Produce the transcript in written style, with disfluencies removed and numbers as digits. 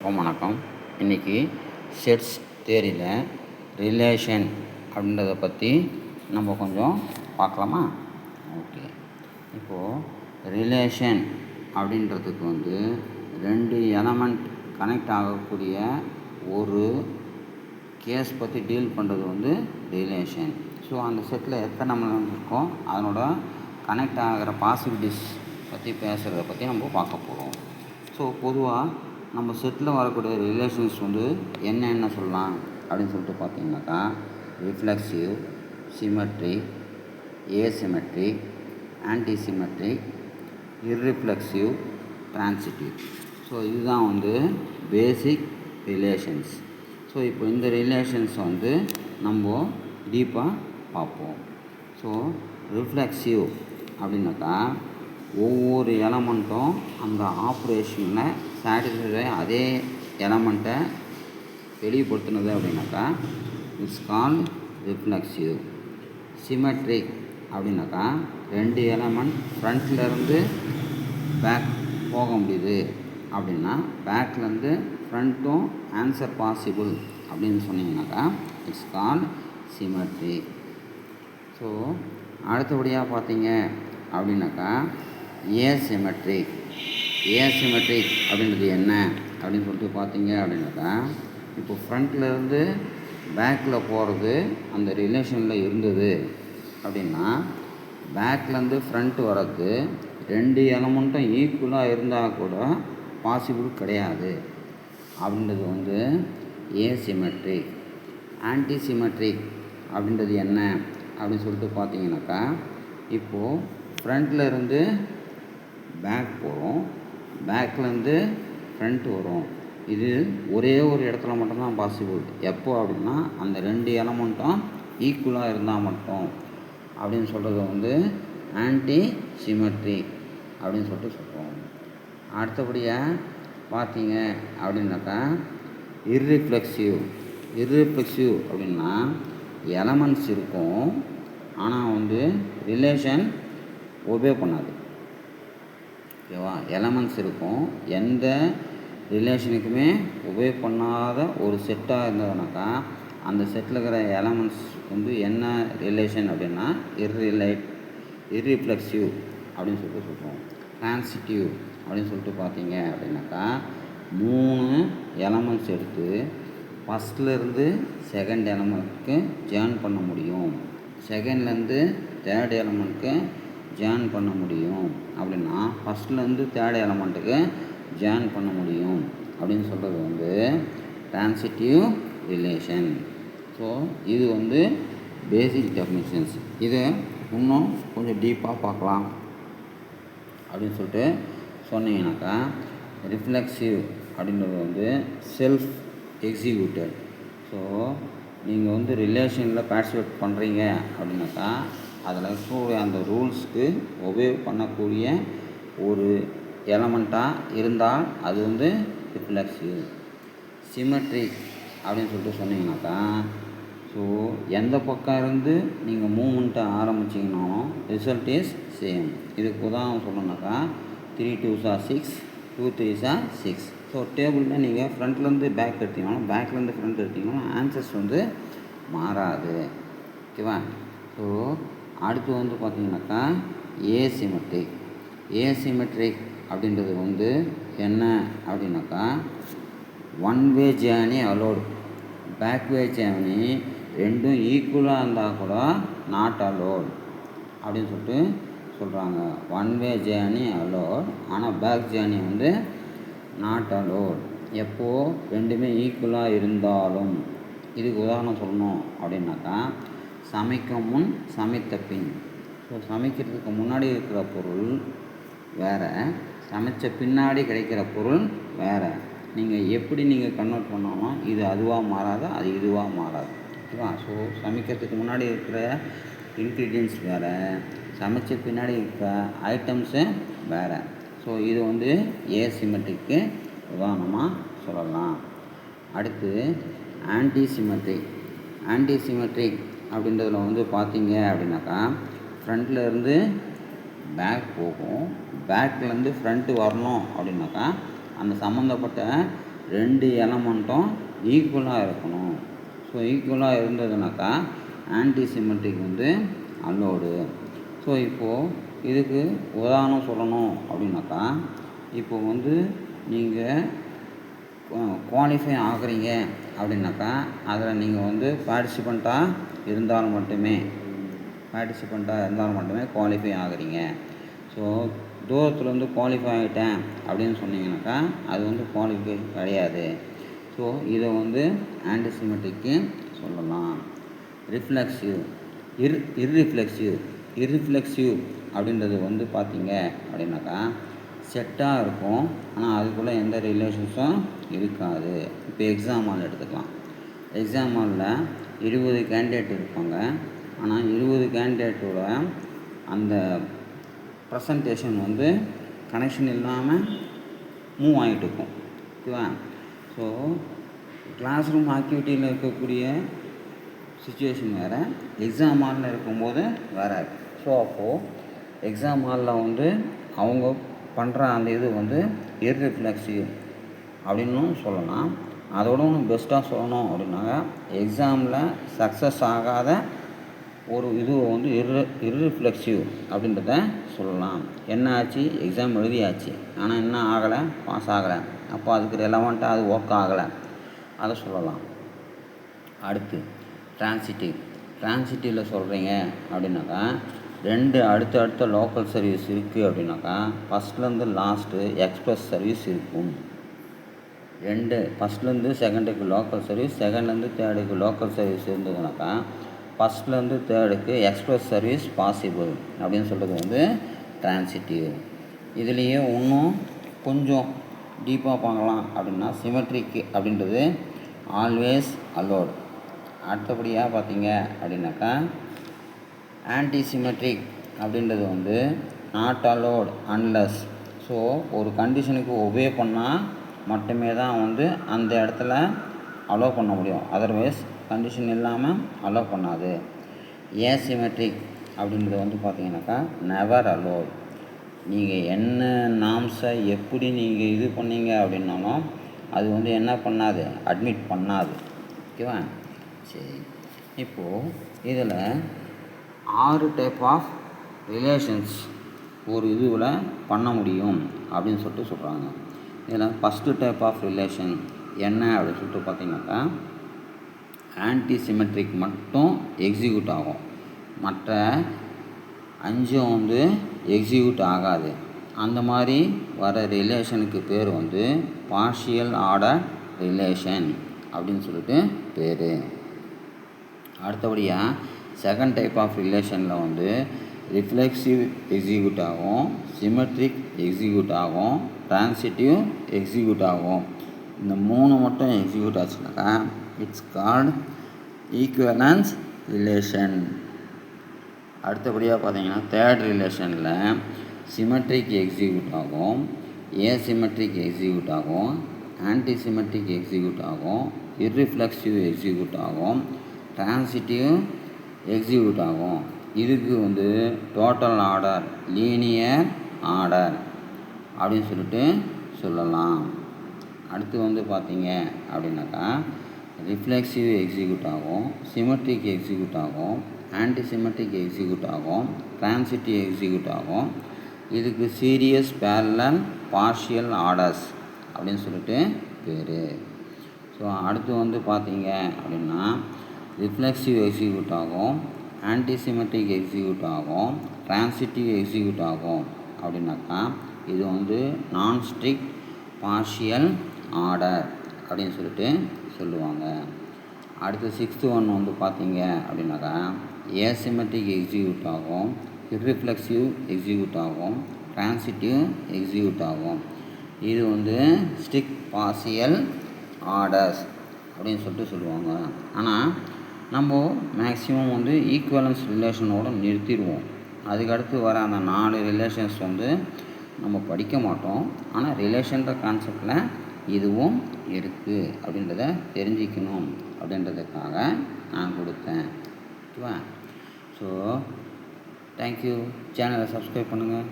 வணக்கம். இன்றைக்கி sets தியரியில் relation அப்படின்றத பற்றி நம்ம கொஞ்சம் பார்க்கலாமா? ஓகே. இப்போது ரிலேஷன் அப்படின்றதுக்கு ரெண்டு எலமெண்ட் கனெக்ட் ஆகக்கூடிய ஒரு கேஸ் பற்றி டீல் பண்ணுறது ரிலேஷன். ஸோ அந்த செட்டில் எத்தனை எலமெண்ட் இருக்கோ அதனோட கனெக்ட் ஆகிற பாசிபிலிட்டிஸ் பற்றி பேசுகிறத பற்றி நம்ம பார்க்க போகிறோம். ஸோ பொதுவாக நம்ம செட்டில் வரக்கூடிய ரிலேஷன்ஸ் என்ன சொல்லலாம் அப்படின்னு சொல்லிட்டு பார்த்தீங்கன்னாக்கா, reflexive, symmetric, asymmetric, antisymmetric, irreflexive, transitive. So இதுதான் பேசிக் ரிலேஷன்ஸ். ஸோ இப்போ இந்த ரிலேஷன்ஸ் நம்ம டீப்பாக பார்ப்போம். ஸோ ரிஃப்ளெக்சிவ் அப்படின்னாக்கா, ஒவ்வொரு எலமெண்ட்டும் அந்த ஆப்ரேஷனில் சாட்டிஸ்ஃபை அதே எலமெண்ட்டை வெளிப்படுத்தினது அப்படின்னாக்கா இட்ஸ் கால்ட் ரிஃப்ளெக்சிவ். சிமெட்ரிக் அப்படின்னாக்கா, ரெண்டு எலமெண்ட் ஃப்ரண்ட்லேருந்து பேக் போக முடியுது அப்படின்னா பேக்லேருந்து ஃப்ரண்ட்டும் ஆன்சர் பாசிபிள் அப்படின்னு சொன்னீங்கன்னாக்கா இட்ஸ் கால்ட் சிமெட்ரிக். ஸோ அடுத்தபடியாக பார்த்தீங்க அப்படின்னாக்கா ஏசிமெட்ரிக். ஏசிமெட்ரிக் அப்படின்றது என்ன அப்படின்னு சொல்லிட்டு பார்த்தீங்க அப்படின்னாக்கா, இப்போ ஃப்ரண்ட்லேருந்து பேக்கில் போகிறது அந்த ரிலேஷனில் இருந்தது அப்படின்னா பேக்லேருந்து ஃப்ரண்ட்டு வர்றது ரெண்டு எலமெண்ட்டும் ஈக்குவலாக இருந்தால் கூட பாசிபிள் கிடையாது அப்படின்றது ஏசிமெட்ரிக். ஆன்டிசிமெட்ரிக் அப்படின்றது என்ன அப்படின்னு சொல்லிட்டு பார்த்தீங்கன்னாக்கா, இப்போது ஃப்ரண்ட்டில் இருந்து பேக் போகிறோம், பேக்லேருந்து ஃப்ரண்ட் வரும். இது ஒரே ஒரு இடத்துல மட்டும்தான் பாசிபிள். எப்போ அப்படின்னா அந்த ரெண்டு எலமெண்ட்டும் ஈக்குவலாக இருந்தால் மட்டும் அப்படின்னு சொல்கிறது ஆன்டி சிமெட்ரிக் அப்படின்னு சொல்லிட்டு சொல்கிறோம். அடுத்தபடியாக பார்த்தீங்க அப்படின்னாக்கா இர்ரிஃப்ளெக்சிவ். இர்ரிஃப்ளெக்சிவ் அப்படின்னா எலமெண்ட்ஸ் இருக்கும், ஆனால் ரிலேஷன் ஒபே பண்ணாது. ஓகேவா? எலமெண்ட்ஸ் இருக்கும், எந்த ரிலேஷனுக்குமே ஒபே பண்ணாத ஒரு செட்டாக இருந்ததுனாக்கா அந்த செட்டில் இருக்கிற எலமெண்ட்ஸ் என்ன ரிலேஷன் அப்படின்னா இர்ரிஃப்ளெக்சிவ் அப்படின்னு சொல்லிட்டு சொல்கிறோம். ட்ரான்சிட்டிவ் அப்படின்னு சொல்லிட்டு பார்த்தீங்க அப்படின்னாக்கா, 3 எலமெண்ட்ஸ் எடுத்து ஃபஸ்ட்லேருந்து செகண்ட் எலமெண்ட்டுக்கு ஜாயின் பண்ண முடியும், செகண்ட்லேருந்து தேர்ட் எலமெண்ட்டுக்கு ஜாயின் பண்ண முடியும் அப்படின்னா ஃபஸ்ட்லேருந்து தேர்ட் எலமெண்ட்டுக்கு ஜாயின் பண்ண முடியும் அப்படின்னு சொல்கிறது ட்ரான்சிட்டிவ் ரிலேஷன். ஸோ இது பேசிக் டெஃபினிஷன்ஸ். இதை இன்னும் கொஞ்சம் டீப்பாக பார்க்கலாம் அப்படின்னு சொல்லிட்டு சொன்னீங்கன்னாக்கா, ரிஃப்ளெக்சிவ் அப்படின்றது செல்ஃப் எக்ஸிக்யூட்டட். ஸோ நீங்கள் ரிலேஷனில் பார்ட்டிசிபேட் பண்ணுறீங்க அப்படின்னாக்கா அதில் இருக்கக்கூடிய அந்த ரூல்ஸ்க்கு ஒபே பண்ணக்கூடிய ஒரு எலமெண்ட்டாக இருந்தால் அது ரிஃப்ளெக்சிவ். சிமெட்ரிக் அப்படின்னு சொல்லிட்டு சொன்னீங்கன்னாக்கா, ஸோ எந்த பக்கம் இருந்து நீங்கள் மூவ்மெண்ட்டை ஆரம்பிச்சிங்கனாலும் ரிசல்ட் இஸ் சேம். இதுக்கு உதாரணம் சொல்லணுன்னாக்கா 3 2s are 6, 2 3s are 6. So டேபிளில் நீங்கள் ஃப்ரண்ட்லேருந்து பேக் எடுத்தீங்கனாலும் பேக்லேருந்து ஃப்ரண்ட் எடுத்தீங்கனாலும் ஆன்சர்ஸ் மாறாது. ஓகேவா? ஸோ அடுத்து பார்த்தீங்கன்னாக்கா ஏசிமெட்ரிக். ஏசிமெட்ரிக் அப்படின்றது என்ன அப்படின்னாக்கா, one way journey allowed, back way journey ரெண்டும் ஈக்குவலாக இருந்தால் கூட நாட் அலோடு அப்படின்னு சொல்லிட்டு சொல்கிறாங்க. ஒன் வே ஜேர்னி அலோட், ஆனால் பேக் ஜேர்னி நாட் அலோட். எப்போது ரெண்டுமே ஈக்குவலாக இருந்தாலும். இதுக்கு உதாரணம் சொல்லணும் அப்படின்னாக்கா, சமைக்கும் முன் சமைத்த பின். ஸோ சமைக்கிறதுக்கு முன்னாடி இருக்கிற பொருள் வேறு, சமைச்ச பின்னாடி கிடைக்கிற பொருள் வேறு. நீங்கள் கன்வெர்ட் பண்ணாலும் இது அதுவாக மாறாது, அது இதுவாக மாறாது. ஓகேவா? ஸோ சமைக்கிறதுக்கு முன்னாடி இருக்கிற இன்க்ரீடியன்ட்ஸ் வேறு, சமைச்ச பின்னாடி இருக்கிற ஐட்டம்ஸு வேறு. ஸோ இது ஏசிமெட்ரிக்கு உதாரணமாக சொல்லலாம். அடுத்து ஆன்டிசிமெட்ரிக். ஆன்டிசிமெட்ரிக் அப்படின்றதுல பார்த்தீங்க அப்படின்னாக்கா, ஃப்ரண்ட்டில் இருந்து பேக் போகும், பேக்லேருந்து ஃப்ரண்ட்டு வரணும் அப்படின்னாக்கா அந்த சம்மந்தப்பட்ட 2 எலமெண்ட்டும் ஈக்குவலாக இருக்கணும். ஸோ ஈக்குவலாக இருந்ததுனாக்கா ஆன்டிசிமெட்ரிக் வந்து அல்லோடு. ஸோ இப்போது இதுக்கு உதாரணம் சொல்லணும் அப்படின்னாக்கா, இப்போ வந்து நீங்கள் குவாலிஃபை ஆகுறீங்க அப்படின்னாக்கா அதில் நீங்கள் வந்து பார்ட்டிசிபெண்ட்டாக இருந்தால் மட்டுமே குவாலிஃபை ஆகுறீங்க. ஸோ தூரத்துலேருந்து குவாலிஃபை ஆகிட்டேன் அப்படின்னு சொன்னீங்கன்னாக்கா அது வந்து குவாலிஃபிகேஷன் கிடையாது. ஸோ இதை வந்து ஆன்டிசிமெட்ரிக்கு சொல்லலாம். ரிஃப்ளெக்சிவ், இர்ரிஃப்ளெக்சிவ் அப்படின்றது வந்து பார்த்தீங்க அப்படின்னாக்கா செட்டாக இருக்கும், ஆனால் அதுக்குள்ளே எந்த ரிலேஷன்ஸும் இருக்காது. இப்போ எக்ஸாம் ஹால் எடுத்துக்கலாம். எக்ஸாம் ஹாலில் 20 கேண்டிடேட் இருப்பாங்க. ஆனால் 20 கேண்டிடேட்டோட அந்த ப்ரெசன்டேஷன் வந்து கனெக்ஷன் இல்லாமல் மூவ் ஆகிட்டு இருக்கும். ஓகேவா? ஸோ கிளாஸ் ரூம் ஆக்டிவிட்டியில் இருக்கக்கூடிய சுச்சுவேஷன் வேறு, எக்ஸாம் ஹாலில் இருக்கும்போது வேறு. ஸோ அப்போது எக்ஸாம் ஹாலில் வந்து அவங்க பண்ணுற அந்த இது வந்து இர்ரிஃப்ளெக்சிவ் அப்படின்னும் சொல்லலாம். அதோட ஒன்று பெஸ்ட்டாக சொல்லணும் அப்படின்னாக்கா எக்ஸாமில் சக்ஸஸ் ஆகாத ஒரு இது வந்து இர்ரிஃப்ளெக்சிவ் அப்படின்றத சொல்லலாம். என்ன ஆச்சு? எக்ஸாம் எழுதியாச்சு, ஆனால் என்ன ஆகலை? பாஸ் ஆகலை. அப்போ அதுக்கு ரெலவெண்ட்டாக அது ஒர்க் ஆகலை, அதை சொல்லலாம். அடுத்து டிரான்சிட்டிவில் சொல்கிறீங்க அப்படின்னாக்கா 2 அடுத்த லோக்கல் சர்வீஸ் இருக்குது அப்படின்னாக்கா ஃபஸ்ட்லேருந்து லாஸ்ட்டு எக்ஸ்பிரஸ் சர்வீஸ் இருக்கும். 2 ஃபஸ்ட்லேருந்து செகண்டுக்கு லோக்கல் சர்வீஸ், செகண்ட்லேருந்து தேர்டுக்கு லோக்கல் சர்வீஸ் இருந்ததுனாக்கா ஃபஸ்ட்லேருந்து தேர்டுக்கு எக்ஸ்பிரஸ் சர்வீஸ் பாசிபிள் அப்படின்னு சொல்கிறது வந்து டிரான்சிட்டிவ். இதுலேயே இன்னும் கொஞ்சம் டீப்பாக பார்க்கலாம் அப்படின்னா சிமெட்ரிக் அப்படின்றது ஆல்வேஸ் அலோடு. அடுத்தபடியாக பார்த்தீங்க அப்படின்னாக்கா ஆன்டிசிமெட்ரிக் அப்படின்றது வந்து நாட் அலோடு அன்லெஸ். ஸோ ஒரு கண்டிஷனுக்கு ஒபே பண்ணால் மட்டுமே தான் வந்து அந்த இடத்துல அலோவ் பண்ண முடியும், அதர்வைஸ் கண்டிஷன் இல்லாமல் அலோவ் பண்ணாது. ஏசிமெட்ரிக் அப்படின்றது வந்து பார்த்தீங்கன்னாக்கா நெவர் அலோவ். நீங்கள் என்ன நாம்ஸை எப்படி நீங்கள் இது பண்ணீங்க அப்படின்னாலும் அது வந்து என்ன பண்ணாது, அட்மிட் பண்ணாது. ஓகேவா? சரி, இப்போது இதில் 6 டைப் ஆஃப் ரிலேஷன்ஸ் ஒரு இதுவில் பண்ண முடியும் அப்படின்னு சொல்லிட்டு சொல்கிறாங்க. இதில் ஃபஸ்ட்டு டைப் ஆஃப் ரிலேஷன் என்ன அப்படின்னு சொல்லிட்டு பார்த்தீங்கன்னாக்கா ஆன்டிசிமெட்ரிக் மட்டும் எக்ஸிக்யூட் ஆகும், மற்ற 5 வந்து எக்ஸிக்யூட் ஆகாது. அந்த மாதிரி வர ரிலேஷனுக்கு பேர் வந்து பார்ஷியல் ஆர்டர் ரிலேஷன் அப்படின்னு சொல்லிட்டு பேர். அடுத்தபடியாக செகண்ட் டைப் ஆஃப் ரிலேஷனில் வந்து ரிஃப்ளெக்சிவ் எக்ஸிக்யூட் ஆகும், சிமெட்ரிக் எக்ஸிக்யூட் ஆகும், டிரான்சிட்டிவ் எக்ஸிக்யூட் ஆகும். இந்த 3 மட்டும் எக்ஸிக்யூட் ஆச்சுனாக்கா இட்ஸ் கால்ட் ஈக்குவலன்ஸ் ரிலேஷன். அடுத்தபடியாக பார்த்தீங்கன்னா தேர்ட் ரிலேஷனில் சிமெட்ரிக் எக்ஸிக்யூட் ஆகும், ஏசிமெட்ரிக் எக்ஸிக்யூட் ஆகும், ஆன்டிசிமெட்ரிக் எக்ஸிக்யூட் ஆகும், இர்ரிஃப்ளெக்சிவ் எக்ஸிக்யூட் ஆகும், டிரான்சிட்டிவ் எக்ஸிக்யூட் ஆகும். இதுக்கு வந்து டோட்டல் ஆர்டர், லீனியர் ஆர்டர் அப்படின்னு சொல்லிட்டு சொல்லலாம். அடுத்து வந்து பார்த்தீங்க அப்படின்னாக்கா ரிஃப்ளெக்சிவ் எக்ஸிக்யூட் ஆகும், சிமெட்ரிக் எக்ஸிக்யூட் ஆகும், ஆன்டிசிமெட்ரிக் எக்ஸிக்யூட் ஆகும், டிரான்சிட்டிவ் எக்ஸிக்யூட் ஆகும். இதுக்கு சீரியஸ் பேரலல் பார்ஷியல் ஆர்டர்ஸ் அப்படின்னு சொல்லிட்டு பேர். ஸோ அடுத்து வந்து பார்த்தீங்க அப்படின்னா ரிஃப்ளெக்சிவ் எக்ஸிக்யூட் ஆகும், ஆன்டிசிமெட்ரிக் எக்ஸிக்யூட் ஆகும், டிரான்சிட்டிவ் எக்ஸிக்யூட் ஆகும் அப்படின்னாக்கா இது வந்து நான் ஸ்ட்ரிக்ட் பார்ஷியல் ஆர்டர் அப்படின்னு சொல்லிட்டு சொல்லுவாங்க. அடுத்து 6th ஒன் வந்து பார்த்தீங்க அப்படின்னாக்கா ஏசிமெட்ரிக் எக்ஸிக்யூட் ஆகும், இர்ரிஃப்ளெக்சிவ் எக்ஸிக்யூட் ஆகும், டிரான்சிட்டிவ் எக்ஸிக்யூட் ஆகும். இது வந்து ஸ்ட்ரிக்ட் பார்ஷியல் ஆர்டர்ஸ் அப்படின்னு சொல்லிட்டு சொல்லுவாங்க. ஆனால் நம்ம மேக்ஸிமம் வந்து ஈக்குவலன்ஸ் ரிலேஷனோடு நிறுத்திடுவோம். அதுக்கடுத்து வர அந்த 4 ரிலேஷன்ஸ் வந்து நம்ம படிக்க மாட்டோம். ஆனால் ரிலேஷன்ற கான்செப்டில் இதுவும் இருக்குது அப்படின்றத தெரிஞ்சிக்கணும் அப்படின்றதுக்காக நான் கொடுத்தேன். ஓகேவா? So thank you. சேனலை சப்ஸ்கிரைப் பண்ணுங்கள்.